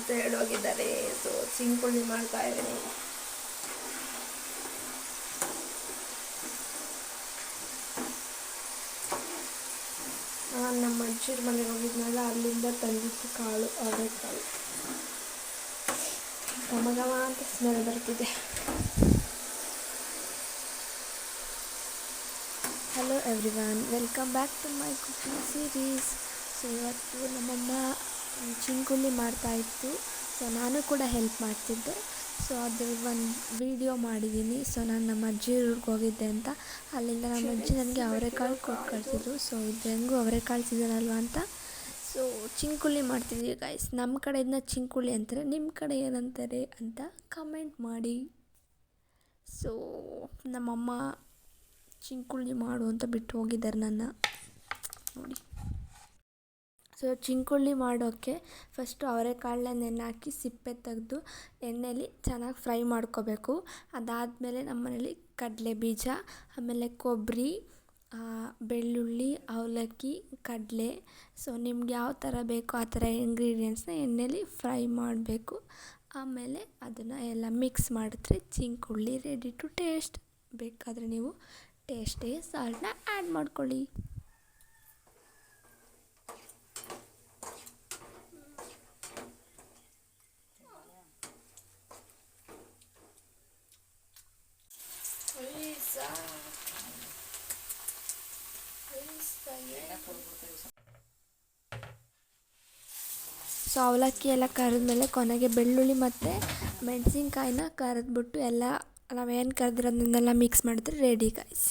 ಅಂತ ಹೇಳೋಗಿದ್ದಾರೆ. ಸೊ ಚಿಂಕುಳ್ಳಿ ಮಾಡ್ತಾ ಇದ್ದೀನಿ. ನಾನು ನಮ್ಮ ಅಜ್ಜಿರ ಮನೆಗೆ ಹೋಗಿದ್ನಲ್ಲ, ಅಲ್ಲಿಂದ ತಂದಿದ್ದು ಕಾಳು, ಅವರೆಕಾಳು. ಘಮ ಘಮ ಅಂತ ಸ್ಮೆಲ್ ಬರ್ತಿದೆ. Hello everyone, welcome back to my cooking series. So ಇವತ್ತು ನಮ್ಮಮ್ಮ ಚಿಂಕುಳ್ಳಿ ಮಾಡ್ತಾಯಿತ್ತು. ಸೊ ನಾನು ಕೂಡ ಹೆಲ್ಪ್ ಮಾಡ್ತಿದ್ದೆ. ಸೊ ಅದು ಒಂದು ವಿಡಿಯೋ ಮಾಡಿದ್ದೀನಿ. ಸೊ ನಾನು ನಮ್ಮ ಅಜ್ಜಿ ಊರಿಗೆ ಹೋಗಿದ್ದೆ ಅಂತ, ಅಲ್ಲಿಂದ ನಮ್ಮ ಅಜ್ಜಿ ನನಗೆ ಅವರೆಕಾಳು ಕೊಟ್ಟು ಕಳಿಸಿದ್ರು. ಸೊ ಇದು ಹೆಂಗೂ ಅವರೆಕಾಳು ಸೀಸನ್ ಅಲ್ವಾ ಅಂತ ಸೊ ಚಿಂಕುಳ್ಳಿ ಮಾಡ್ತಿದ್ವಿ ಗೈಸ್. ನಮ್ಮ ಕಡೆ ಇದನ್ನ ಚಿಂಕುಳ್ಳಿ ಅಂತಾರೆ, ನಿಮ್ಮ ಕಡೆ ಏನಂತಾರೆ ಅಂತ ಕಮೆಂಟ್ ಮಾಡಿ. ಸೊ ನಮ್ಮಮ್ಮ ಚಿಂಕುಳ್ಳಿ ಮಾಡು ಅಂತ ಬಿಟ್ಟು ಹೋಗಿದ್ದಾರೆ ನನ್ನ ನೋಡಿ. ಸೊ ಚಿಂಕುಳ್ಳಿ ಮಾಡೋಕ್ಕೆ ಫಸ್ಟು ಅವರೆಕಾಳನ್ನ ನೆನೆ ಹಾಕಿ ಸಿಪ್ಪೆ ತೆಗೆದು ಎಣ್ಣೆಲಿ ಚೆನ್ನಾಗಿ ಫ್ರೈ ಮಾಡ್ಕೋಬೇಕು. ಅದಾದಮೇಲೆ ನಮ್ಮ ಮನೇಲಿ ಕಡಲೆ ಬೀಜ, ಆಮೇಲೆ ಕೊಬ್ಬರಿ, ಬೆಳ್ಳುಳ್ಳಿ, ಅವಲಕ್ಕಿ, ಕಡಲೆ, ಸೊ ನಿಮ್ಗೆ ಯಾವ ಥರ ಬೇಕೋ ಆ ಥರ ಇಂಗ್ರೀಡಿಯೆಂಟ್ಸ್ನ ಎಣ್ಣೆಲಿ ಫ್ರೈ ಮಾಡಬೇಕು. ಆಮೇಲೆ ಅದನ್ನು ಎಲ್ಲ ಮಿಕ್ಸ್ ಮಾಡಿದ್ರೆ ಚಿಂಕುಳ್ಳಿ ರೆಡಿ ಟು ಟೇಸ್ಟ್. ಬೇಕಾದರೆ ನೀವು ಟೇಸ್ಟಿಗೆ ಸಾಲ್ಟನ್ನ ಆ್ಯಡ್ ಮಾಡ್ಕೊಳ್ಳಿ. ಸೊ ಅವಲಕ್ಕಿ ಎಲ್ಲ ಕರಿದ್ಮೇಲೆ ಕೊನೆಗೆ ಬೆಳ್ಳುಳ್ಳಿ ಮತ್ತು ಮೆಣಸಿನ್ಕಾಯಿನ ಕರಿದ್ಬಿಟ್ಟು ಎಲ್ಲ ನಾವೇನು ಕರೆದಿರೋದನ್ನೆಲ್ಲ ಮಿಕ್ಸ್ ಮಾಡಿದ್ರೆ ರೆಡಿ ಗೈಸ್.